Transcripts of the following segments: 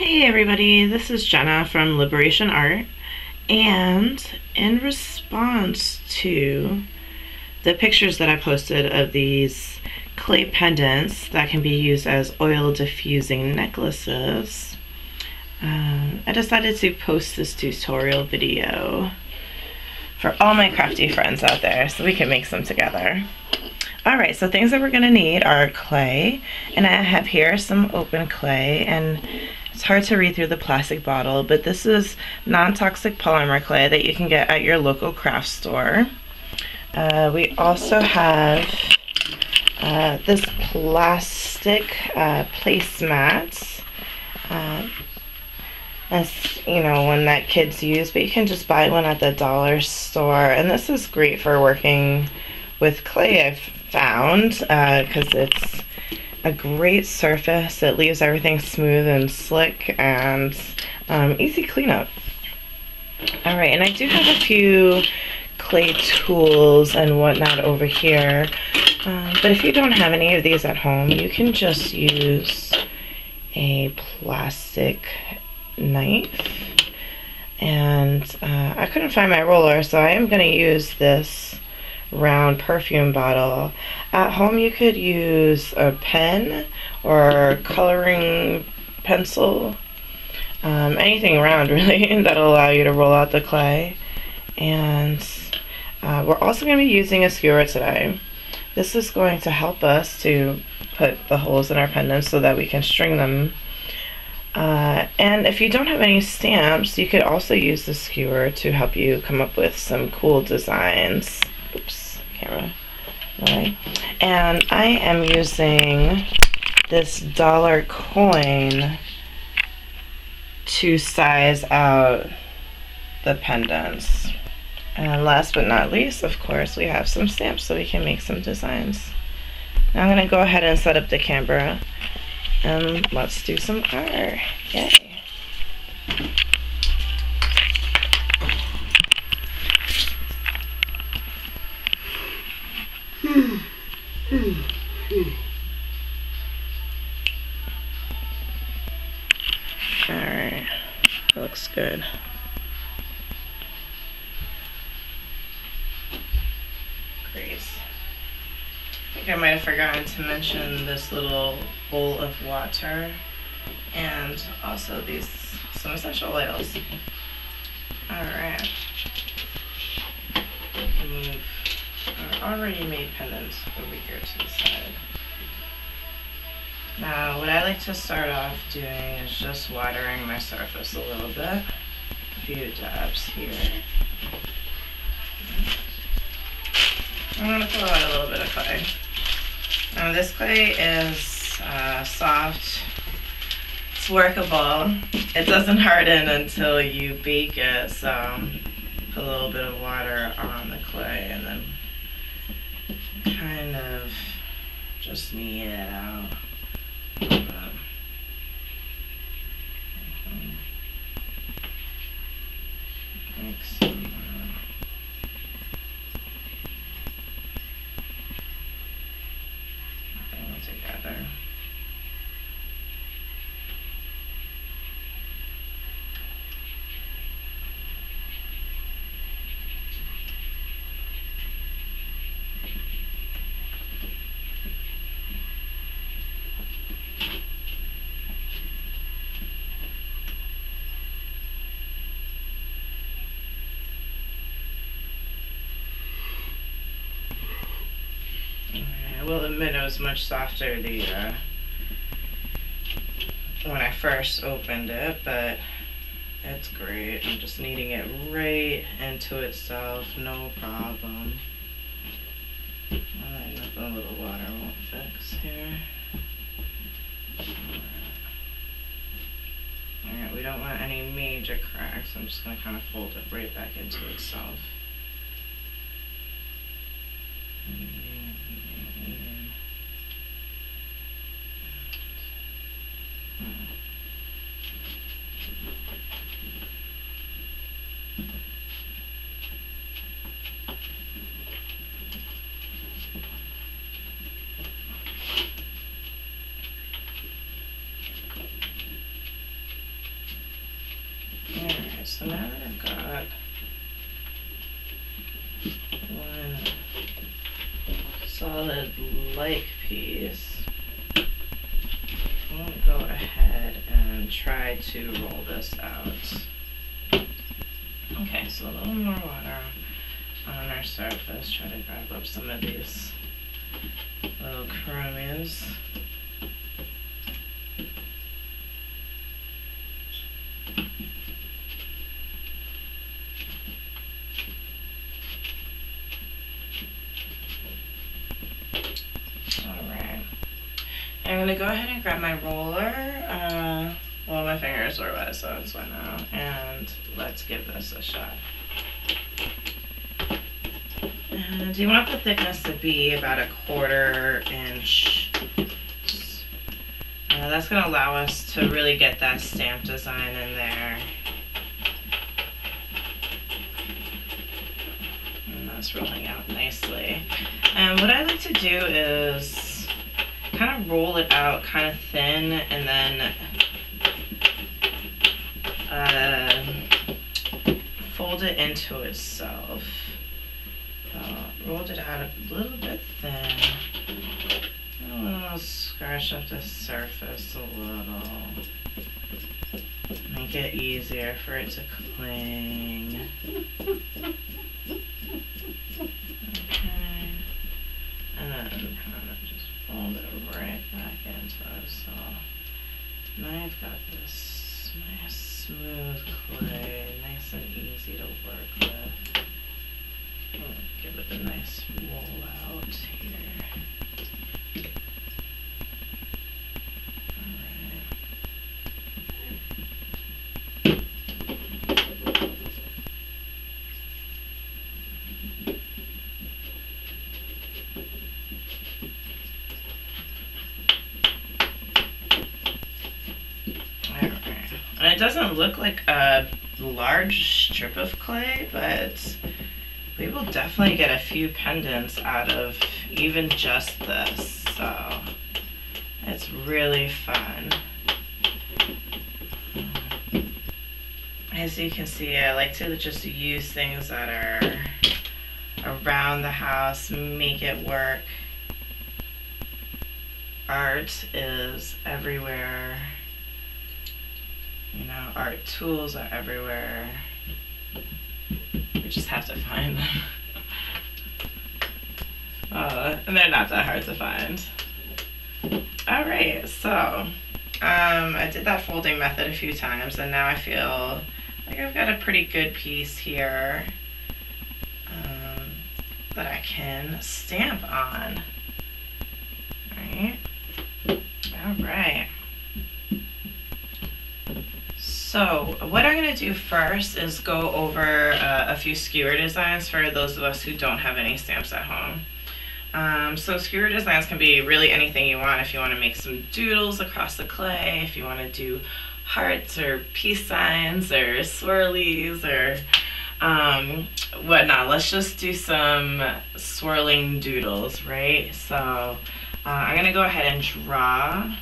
Hey everybody, this is Jenna from Liberation Art, and in response to the pictures that I posted of these clay pendants that can be used as oil diffusing necklaces, I decided to post this tutorial video for all my crafty friends out there so we can make some together. Alright, so things that we're going to need are clay, and I have here some open clay, and it's hard to read through the plastic bottle, but this is non-toxic polymer clay that you can get at your local craft store. We also have this plastic placemats. That's, you know, one that kids use, but you can just buy one at the dollar store, and this is great for working with clay, I've found, because it's a great surface. It leaves everything smooth and slick and easy cleanup. Alright, and I do have a few clay tools and whatnot over here, but if you don't have any of these at home, you can just use a plastic knife. And I couldn't find my roller, so I am going to use this round perfume bottle. At home you could use a pen or coloring pencil, anything round really that'll allow you to roll out the clay. And we're also going to be using a skewer today. This is going to help us to put the holes in our pendants so that we can string them. And if you don't have any stamps, you could also use the skewer to help you come up with some cool designs. Oops, camera. Right. And I am using this dollar coin to size out the pendants. And last but not least, of course, we have some stamps so we can make some designs. Now I'm going to go ahead and set up the camera and let's do some art. Yay! Alright, that looks good. Great. I think I might have forgotten to mention this little bowl of water and also some essential oils. Alright. Move our already made pendant over here to the side. Now, what I like to start off doing is just watering my surface a little bit. A few dabs here. I'm going to pull out a little bit of clay. Now, this clay is soft. It's workable. It doesn't harden until you bake it, so put a little bit of water on the clay and then kind of just knead it out. Mix them together. I will admit it was much softer when I first opened it, but it's great. I'm just kneading it right into itself, no problem. Nothing a little water won't fix here. Alright, we don't want any major cracks. I'm just going to kind of fold it right back into itself. so now that I've got one solid like piece, I'm going to go ahead and try to roll this out. Okay, so a little more water on our surface. Try to grab up some of these little crumbs. Alright. I'm going to go ahead and grab my roller. Well, my fingers were wet, so it's wet now. And let's give this a shot. And you want the thickness to be about 1/4 inch. That's going to allow us to really get that stamp design in there. And that's rolling out nicely. And what I like to do is kind of roll it out kind of thin and then fold it into itself. Rolled it out a little bit thin. I'll scratch up the surface a little. Make it easier for it to cling. Okay. And then kind of just fold it right back into it. So now I've got this nice smooth clay, nice and easy to work with. Give it a nice roll out here. Alright. And it doesn't look like a large strip of clay, but we will definitely get a few pendants out of even just this, so it's really fun. As you can see, I like to just use things that are around the house, make it work. Art is everywhere. You know, art tools are everywhere. We just have to find them. And they're not that hard to find. Alright, so I did that folding method a few times, and now I feel like I've got a pretty good piece here that I can stamp on. Alright. So what I'm going to do first is go over a few skewer designs for those of us who don't have any stamps at home. So skewer designs can be really anything you want. If you want to make some doodles across the clay, if you want to do hearts or peace signs or swirlies or whatnot. Let's just do some swirling doodles, right? So I'm going to go ahead and draw.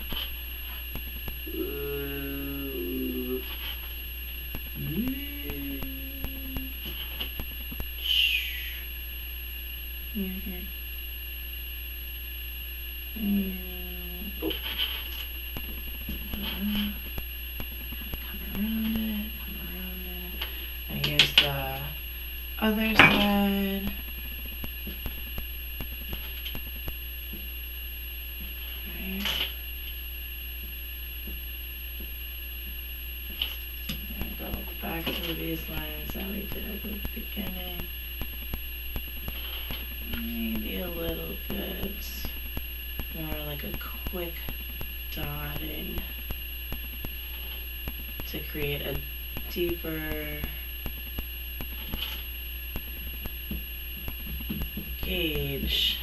Other side. Right. Go back through these lines that we did at the beginning. Maybe a little bit more like a quick dotting to create a deeper gauge